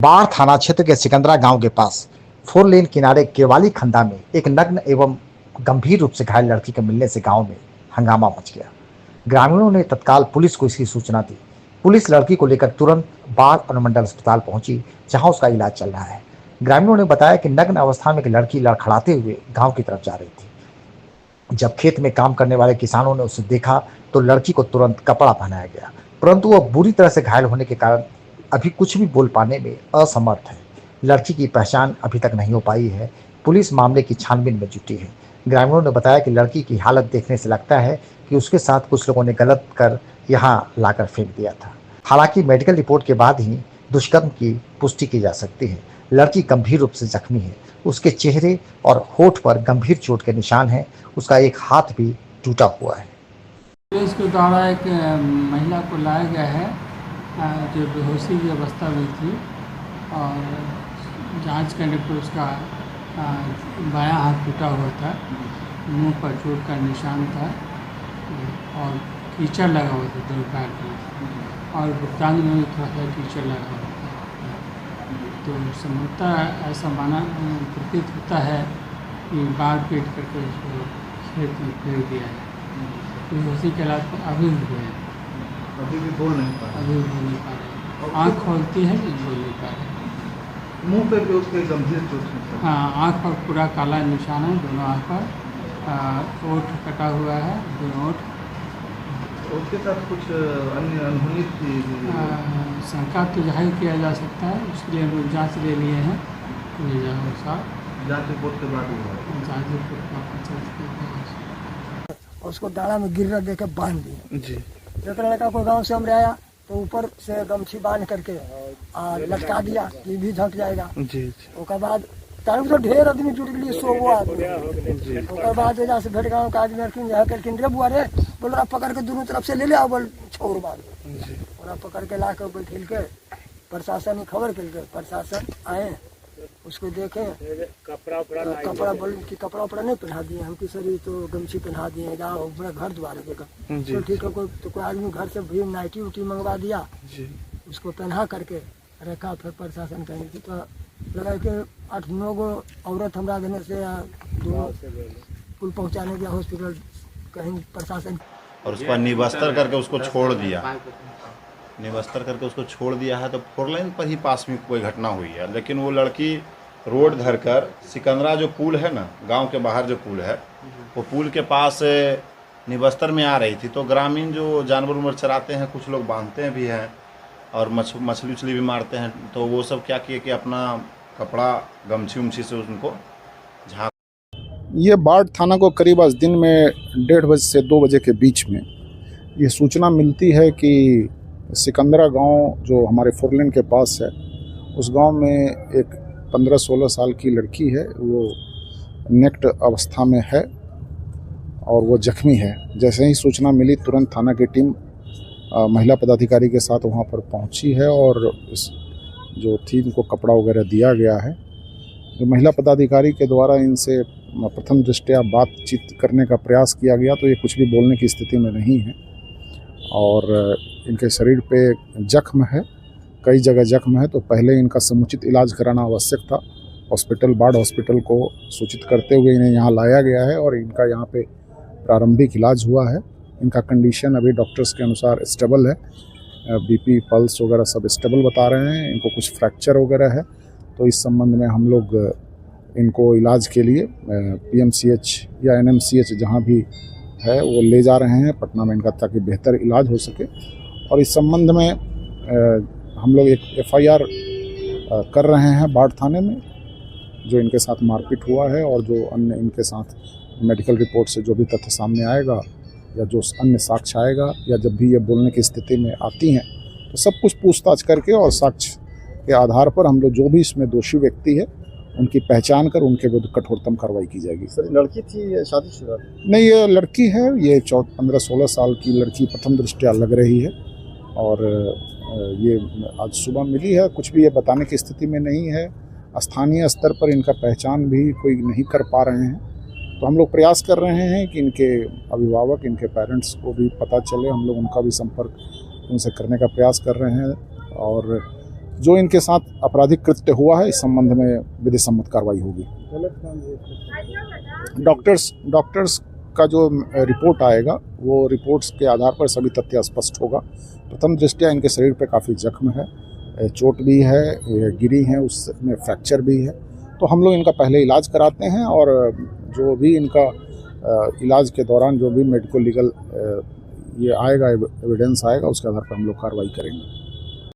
बाढ़ थाना क्षेत्र के सिकंदरा गांव के पास 4 लेन किनारे केवाली खंदा में एक नग्न एवं गंभीर रूप से घायल लड़की के मिलने से गांव में हंगामा मच गया। ग्रामीणों ने तत्काल पुलिस को इसकी सूचना दी। पुलिस लड़की को लेकर तुरंत बाढ़ अनुमंडल अस्पताल पहुंची, जहां उसका इलाज चल रहा है। ग्रामीणों ने बताया कि नग्न अवस्था में एक लड़की लड़खड़ाते हुए गांव की तरफ जा रही थी। जब खेत में काम करने वाले किसानों ने उसे देखा तो लड़की को तुरंत कपड़ा पहनाया गया, परंतु वह बुरी तरह से घायल होने के कारण अभी कुछ भी बोल पाने में असमर्थ है। लड़की की पहचान अभी तक नहीं हो पाई है। पुलिस मामले की छानबीन में जुटी है। ग्रामीणों ने बताया कि लड़की की हालत देखने से लगता है कि उसके साथ कुछ लोगों ने गलत कर यहाँ लाकर फेंक दिया था। हालांकि मेडिकल रिपोर्ट के बाद ही दुष्कर्म की पुष्टि की जा सकती है। लड़की गंभीर रूप से जख्मी है। उसके चेहरे और होठ पर गंभीर चोट के निशान हैं। उसका एक हाथ भी टूटा हुआ है। पुलिस के द्वारा एक महिला को लाया गया है जो बेहोशी की अवस्था में थी, और जांच करने पर उसका बायां हाथ टूटा हुआ था, मुंह पर चोट का निशान था और कीचड़ लगा हुआ था दोनों पैर में, और गुप्तांग में भी थोड़ा सा कीचड़ लगा हुआ था। तो संभवतः ऐसा माना प्रतीत होता है कि बाढ़ पीट करके उसको खेत में फेंक दिया है। बेहोशी के इलाज पर अभी भी हुए हैं, अभी भी बोल नहीं पा रहे, अभी भी बोल नहीं पा रहे। आँख खोलती है लेकिन बोल नहीं पा रहे। मुंह पे भी उसके गंभीर चोट है। हाँ, आँख पर पूरा काला निशान है, दोनों आँख पर। ओठ कटा हुआ है, दोनों ओठ। उसके साथ कुछ अन्य अनहोनी थी? शंका तो जाहिर किया जा सकता है, उसके लिए हम लोग जाँच ले लिए हैं। ले जाओ साहब, जांच रिपोर्ट के बाद हुआ है। जाँच रिपोर्ट का पता उसको दाना में गिरना देके बांध दिए जी। एक लड़का को गांव से हमरे आया तो ऊपर से गमछी बांध करके लटका दिया कि भी ढक जाएगा। जी। उसके बाद टाइम तो ढेर आदमी जुट गए, 100 आदमी। उसके बाद जैसे भेट गाँव का आदमी करके रे बुआ रे बोल रहा पकड़ के दोनों तरफ से ले आओ, बोल छोड़ बार पकड़ के ला कर बैठल के प्रशासन ने खबर कर, प्रशासन आए उसको देखे, कपड़ा बोल कि कपड़ा उपड़ा नहीं पहना दिए, हम शरीर तो गमछी पहना दिए, जाओ अपने घर द्वारे देखा तो ठीक है। कोई आदमी घर से भी नाइटी उटी मंगवा दिया, उसको पहना करके रखा। फिर प्रशासन कहीं तो लगा कि 8-9 गो औरत हमरा देने से दोनों कुल पहुँचाने दिया हॉस्पिटल कहीं प्रशासन, और उसको निवस्त्र करके उसको छोड़ दिया। निवस्त्र करके उसको छोड़ दिया है। तो 4 लेन पर ही पास में कोई घटना हुई है, लेकिन वो लड़की रोड धरकर सिकंदरा जो पुल है ना, गांव के बाहर जो पुल है, वो पुल के पास निवस्त्र में आ रही थी। तो ग्रामीण जो जानवर उमर चराते हैं, कुछ लोग बांधते भी हैं और मछली उछली भी मारते हैं, तो वो सब क्या किए कि अपना कपड़ा गमछी उमछी से उनको झाँक। ये बाढ़ थाना को करीब आज दिन में 1:30 बजे से 2 बजे के बीच में ये सूचना मिलती है कि सिकंदरा गांव जो हमारे 4 लेन के पास है, उस गांव में एक 15-16 साल की लड़की है, वो नेक्ट अवस्था में है और वो जख्मी है। जैसे ही सूचना मिली तुरंत थाना की टीम महिला पदाधिकारी के साथ वहां पर पहुंची है और इस जो थी इनको कपड़ा वगैरह दिया गया है। जो महिला पदाधिकारी के द्वारा इनसे प्रथम दृष्टया बातचीत करने का प्रयास किया गया तो ये कुछ भी बोलने की स्थिति में नहीं है और इनके शरीर पे जख्म है, कई जगह जख्म है। तो पहले इनका समुचित इलाज कराना आवश्यक था। हॉस्पिटल बाढ़ हॉस्पिटल को सूचित करते हुए इन्हें यहाँ लाया गया है और इनका यहाँ पे प्रारंभिक इलाज हुआ है। इनका कंडीशन अभी डॉक्टर्स के अनुसार स्टेबल है, बीपी पल्स वगैरह सब स्टेबल बता रहे हैं। इनको कुछ फ्रैक्चर वगैरह है, तो इस संबंध में हम लोग इनको इलाज के लिए PMCH या NMCH जहाँ भी है वो ले जा रहे हैं पटना में इनका, ताकि बेहतर इलाज हो सके। और इस संबंध में हम लोग एक FIR कर रहे हैं बाढ़ थाने में, जो इनके साथ मारपीट हुआ है और जो अन्य इनके साथ मेडिकल रिपोर्ट से जो भी तथ्य सामने आएगा या जो अन्य साक्ष्य आएगा या जब भी ये बोलने की स्थिति में आती हैं तो सब कुछ पूछताछ करके और साक्ष्य के आधार पर हम लोग जो भी इसमें दोषी व्यक्ति है उनकी पहचान कर उनके विरुद्ध कठोरतम कार्रवाई की जाएगी। सर लड़की थी या शादीशुदा? नहीं, ये लड़की है। ये 15-16 साल की लड़की प्रथम दृष्टया लग रही है और ये आज सुबह मिली है। कुछ भी ये बताने की स्थिति में नहीं है। स्थानीय स्तर पर इनका पहचान भी कोई नहीं कर पा रहे हैं, तो हम लोग प्रयास कर रहे हैं कि इनके अभिभावक, इनके पेरेंट्स को भी पता चले। हम लोग उनका भी संपर्क उनसे करने का प्रयास कर रहे हैं और जो इनके साथ आपराधिक कृत्य हुआ है इस संबंध में विधि सम्मत कार्रवाई होगी। डॉक्टर्स का जो रिपोर्ट आएगा वो रिपोर्ट्स के आधार पर सभी तथ्य स्पष्ट होगा। प्रथम दृष्टया इनके शरीर पे काफ़ी जख्म है, चोट भी है, गिरी है, उसमें फ्रैक्चर भी है। तो हम लोग इनका पहले इलाज कराते हैं और जो भी इनका इलाज के दौरान जो भी मेडिको लीगल ये आएगा, एविडेंस आएगा, उसके आधार पर हम लोग कार्रवाई करेंगे।